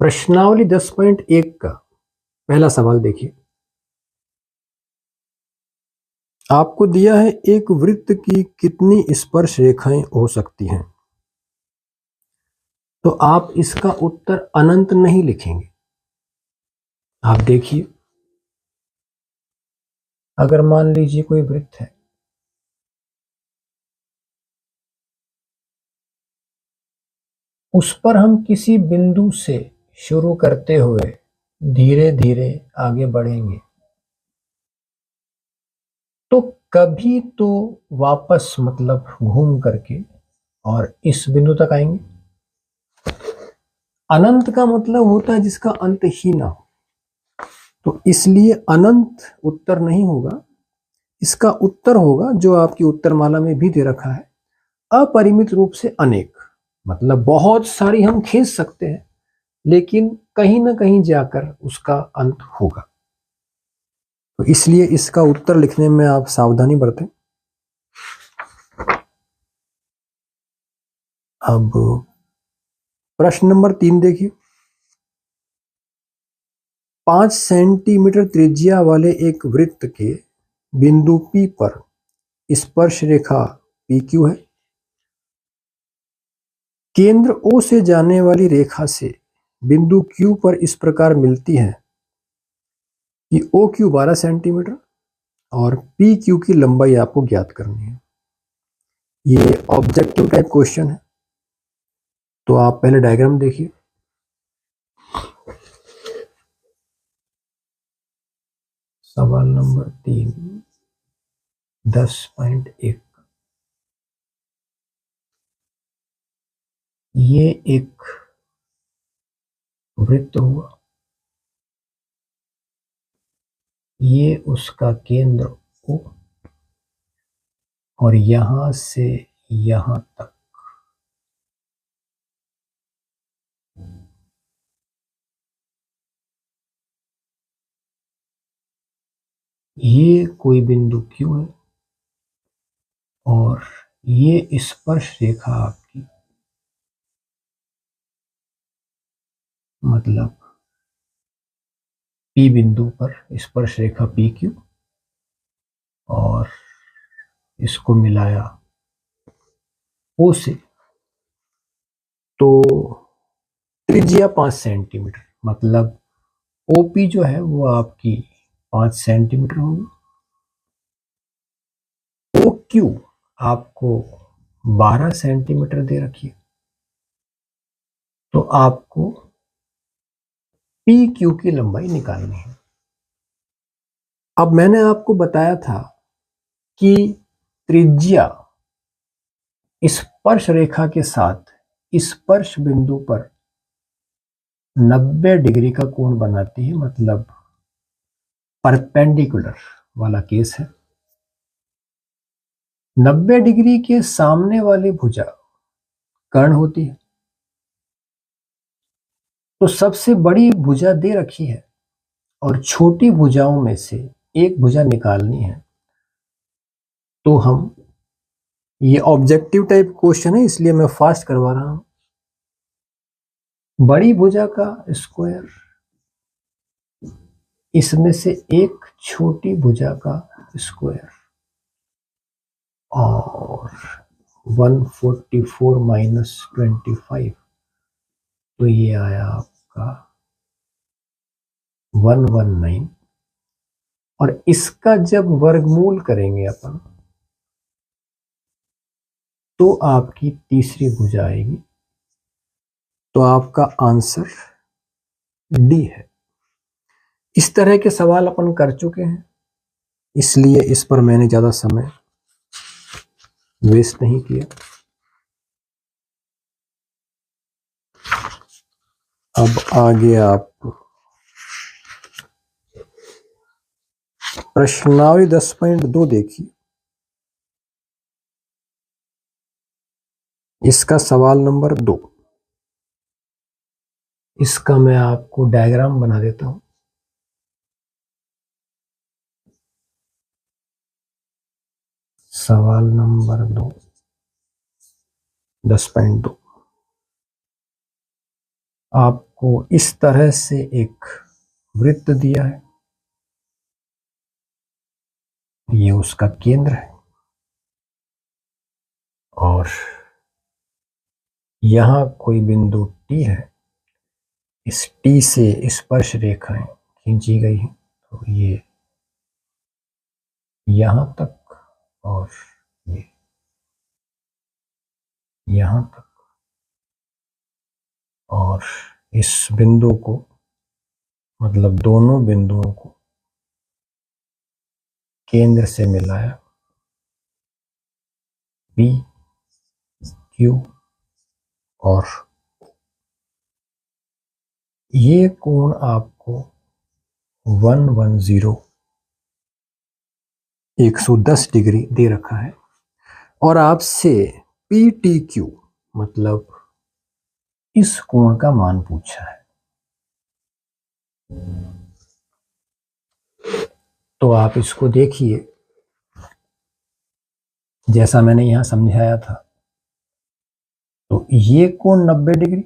प्रश्नावली 10.1 का पहला सवाल देखिए। आपको दिया है एक वृत्त की कितनी स्पर्श रेखाएं हो सकती हैं। तो आप इसका उत्तर अनंत नहीं लिखेंगे। आप देखिए, अगर मान लीजिए कोई वृत्त है, उस पर हम किसी बिंदु से शुरू करते हुए धीरे धीरे आगे बढ़ेंगे तो कभी तो वापस मतलब घूम करके और इस बिंदु तक आएंगे। अनंत का मतलब होता है जिसका अंत ही ना हो, तो इसलिए अनंत उत्तर नहीं होगा। इसका उत्तर होगा जो आपकी उत्तरमाला में भी दे रखा है, अपरिमित रूप से अनेक। मतलब बहुत सारी हम खींच सकते हैं, लेकिन कहीं ना कहीं जाकर उसका अंत होगा। तो इसलिए इसका उत्तर लिखने में आप सावधानी बरतें। अब प्रश्न नंबर 3 देखिए। 5 सेंटीमीटर त्रिज्या वाले एक वृत्त के बिंदु P पर स्पर्श रेखा PQ है। केंद्र O से जाने वाली रेखा से बिंदु Q पर इस प्रकार मिलती है कि OQ 12 सेंटीमीटर और PQ की लंबाई आपको ज्ञात करनी है। ये ऑब्जेक्टिव टाइप क्वेश्चन है, तो आप पहले डायग्राम देखिए। सवाल नंबर 3 10.1। ये एक वृत्त हुआ, ये उसका केंद्र O और यहां से यहां तक ये कोई बिंदु Q है और ये स्पर्श रेखा आपकी मतलब P बिंदु पर स्पर्श रेखा PQ और इसको मिलाया O से, तो त्रिज्या 5 सेंटीमीटर मतलब OP जो है वो आपकी 5 सेंटीमीटर होगी। OQ आपको 12 सेंटीमीटर दे रखी है, तो आपको PQ की लंबाई निकालनी है। अब मैंने आपको बताया था कि त्रिज्या स्पर्श रेखा के साथ स्पर्श बिंदु पर 90 डिग्री का कोण बनाती है, मतलब परपेंडिकुलर वाला केस है। 90 डिग्री के सामने वाली भुजा कर्ण होती है, तो सबसे बड़ी भुजा दे रखी है और छोटी भुजाओं में से एक भुजा निकालनी है। तो हम, ये ऑब्जेक्टिव टाइप क्वेश्चन है इसलिए मैं फास्ट करवा रहा हूं। बड़ी भुजा का स्क्वायर, इसमें से एक छोटी भुजा का स्क्वायर और 144 माइनस 25, तो ये आया आपका 119। और इसका जब वर्गमूल करेंगे अपन तो आपकी तीसरी भुजा आएगी, तो आपका आंसर डी है। इस तरह के सवाल अपन कर चुके हैं, इसलिए इस पर मैंने ज्यादा समय वेस्ट नहीं किया। अब आगे आप प्रश्नावली 10.2 देखिए। इसका सवाल नंबर 2, इसका मैं आपको डायग्राम बना देता हूं। सवाल नंबर 2 10.2, आपको इस तरह से एक वृत्त दिया है, ये उसका केंद्र है और यहां कोई बिंदु T है, इस T से स्पर्श रेखाएं खींची गई हैं, तो ये यहां तक और ये यहां तक, और इस बिंदु को मतलब दोनों बिंदुओं को केंद्र से मिलाया, P, Q और ये कोण आपको 110 डिग्री दे रखा है और आपसे PTQ मतलब इस कोण का मान पूछा है। तो आप इसको देखिए, जैसा मैंने यहां समझाया था, तो ये कोण 90 डिग्री,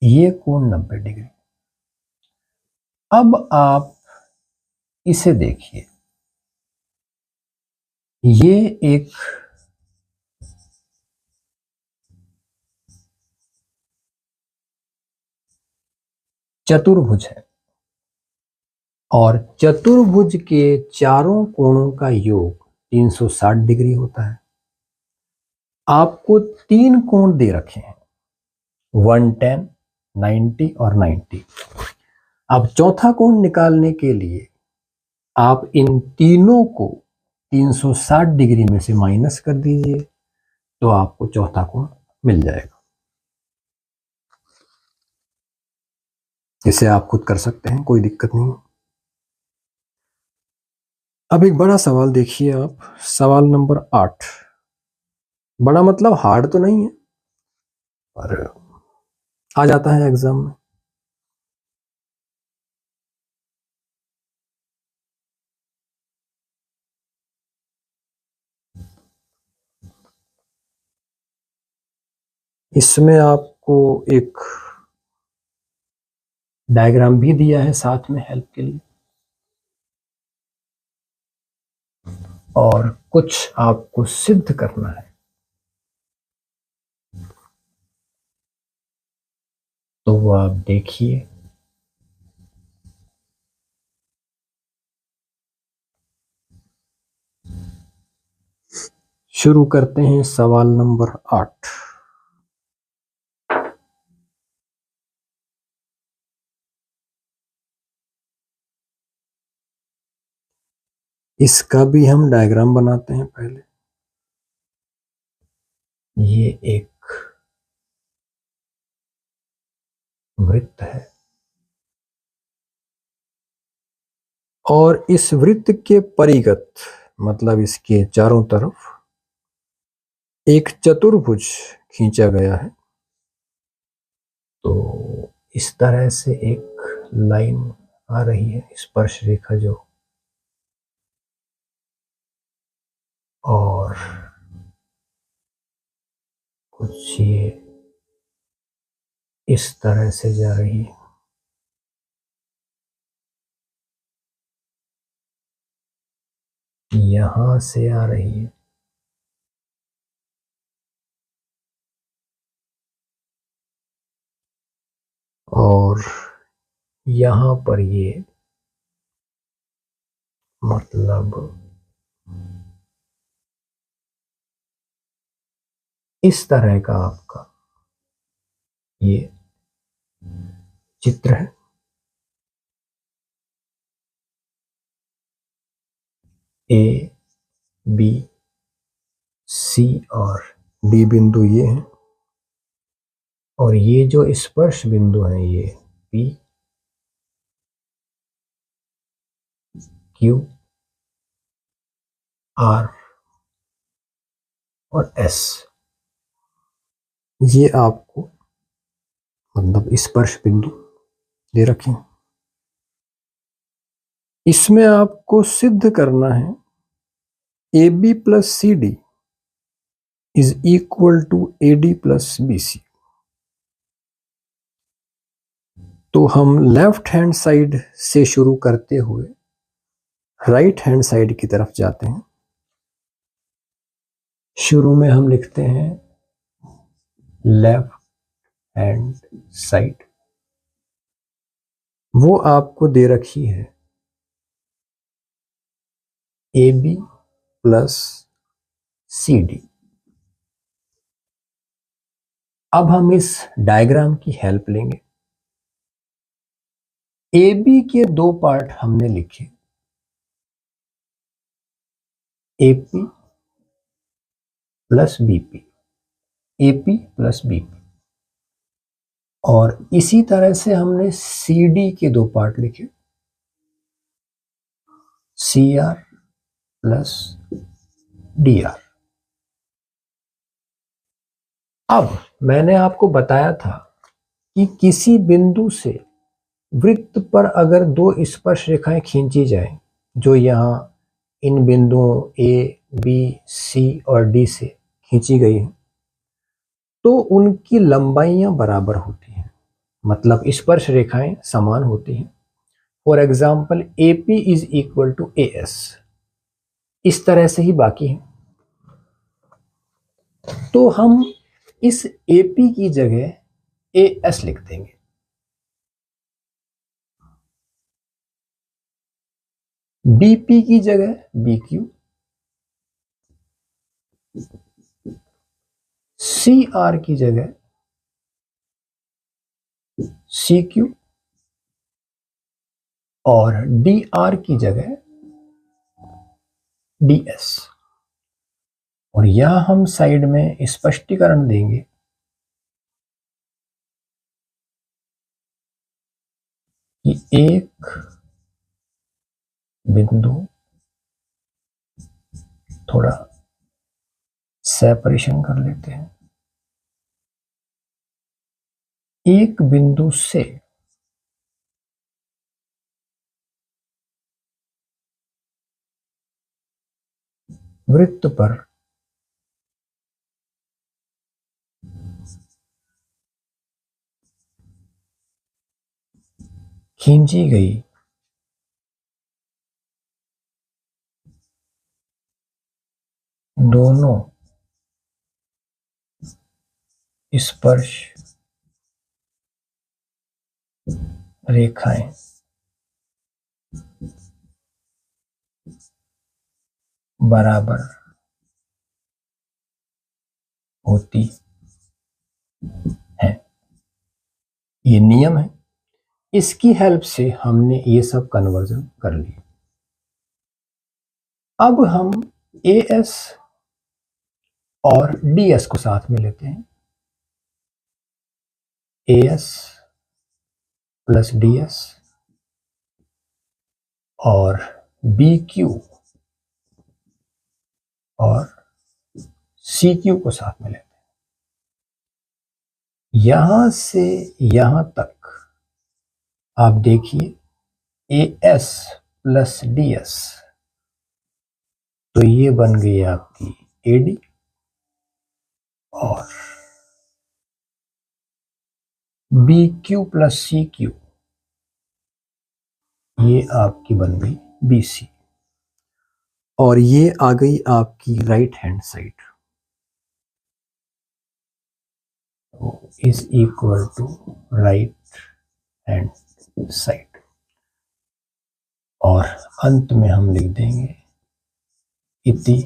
ये कोण 90 डिग्री। अब आप इसे देखिए, ये एक चतुर्भुज है और चतुर्भुज के चारों कोणों का योग 360 डिग्री होता है। आपको 3 कोण दे रखे हैं, 110, 90 और 90। अब चौथा कोण निकालने के लिए आप इन तीनों को 360 डिग्री में से माइनस कर दीजिए, तो आपको चौथा कोण मिल जाएगा। इसे आप खुद कर सकते हैं, कोई दिक्कत नहीं। अब एक बड़ा सवाल देखिए आप, सवाल नंबर 8। बड़ा मतलब हार्ड तो नहीं है, पर आ जाता है एग्जाम में। इसमें आपको एक डायग्राम भी दिया है साथ में हेल्प के लिए, और कुछ आपको सिद्ध करना है। तो वो आप देखिए। शुरू करते हैं सवाल नंबर 8। इसका भी हम डायग्राम बनाते हैं पहले। ये एक वृत्त है और इस वृत्त के परिगत मतलब इसके चारों तरफ एक चतुर्भुज खींचा गया है। तो इस तरह से एक लाइन आ रही है, स्पर्श रेखा जो, और कुछ ये इस तरह से जा रही है। यहां से आ रही है और यहां पर ये मतलब इस तरह का आपका ये चित्र है। ए, बी, सी और डी बिंदु ये हैं और ये जो स्पर्श बिंदु हैं ये पी, क्यू, आर और एस, ये आपको मतलब स्पर्श बिंदु दे रखे हैं। इसमें आपको सिद्ध करना है A B plus C D is equal to A D plus B C. तो हम लेफ्ट हैंड साइड से शुरू करते हुए राइट हैंड साइड की तरफ जाते हैं। शुरू में हम लिखते हैं लेफ्ट हैंड साइड, वो आपको दे रखी है AB प्लस CD। अब हम इस डायग्राम की हेल्प लेंगे। AB के दो पार्ट हमने लिखे, AP plus BP, AP plus BP, और इसी तरह से हमने CD के दो पार्ट लिखे, CR प्लस DR। अब मैंने आपको बताया था कि किसी बिंदु से वृत्त पर अगर दो स्पर्श रेखाएं खींची जाएं, जो यहां इन बिंदुओं A, B, C और D से खींची गई हैं, तो उनकी लंबाइयां बराबर होती हैं, मतलब स्पर्श रेखाएं समान होती हैं। For example AP is equal to AS, इस तरह से ही बाकी है। तो हम इस AP की जगह AS लिख देंगे। BP की जगह BQ, CR की जगह CQ और DR की जगह DS। और यहां हम साइड में स्पष्टीकरण देंगे कि एक बिंदु, थोड़ा सेपरेशन कर लेते हैं, एक बिंदु से वृत्त पर खींची गई दोनों स्पर्श रेखाएं बराबर होती है। ये नियम है, इसकी हेल्प से हमने ये सब कन्वर्जन कर लिया। अब हम AS और DS को साथ में लेते हैं, AS प्लस DS और BQ और CQ को साथ में लेते हैं। यहां से यहां तक आप देखिए AS प्लस DS, तो ये बन गई आपकी AD, और BQ प्लस CQ ये आपकी बन गई BC, और ये आ गई आपकी right hand side, is equal to right hand side. और अंत में हम लिख देंगे इति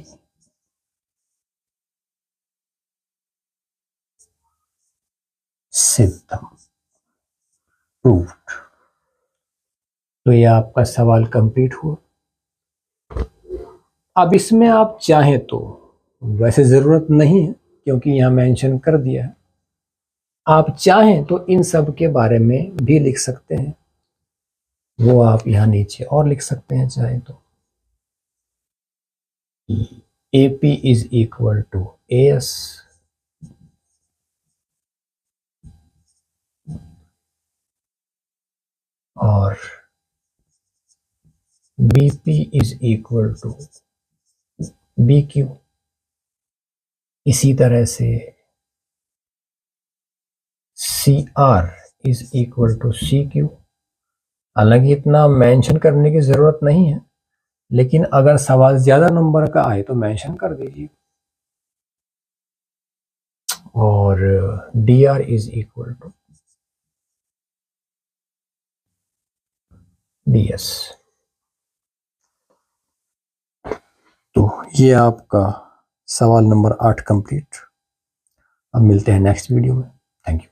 सिद्धम, प्रूव्ड। तो ये आपका सवाल कंप्लीट हुआ। अब इसमें आप चाहें तो, वैसे जरूरत नहीं है क्योंकि यहां मेंशन कर दिया है, आप चाहें तो इन सब के बारे में भी लिख सकते हैं, वो आप यहां नीचे और लिख सकते हैं चाहे तो। AP is equal to AS और BP is equal to BQ। इसी तरह से CR is equal to C Q. हालांकि इतना मेंशन करने की जरूरत नहीं है, लेकिन अगर सवाल ज्यादा नंबर का आए तो मेंशन कर दीजिए। और D R is equal to D S. तो ये आपका सवाल नंबर 8 कंप्लीट। अब मिलते हैं नेक्स्ट वीडियो में। Thank you.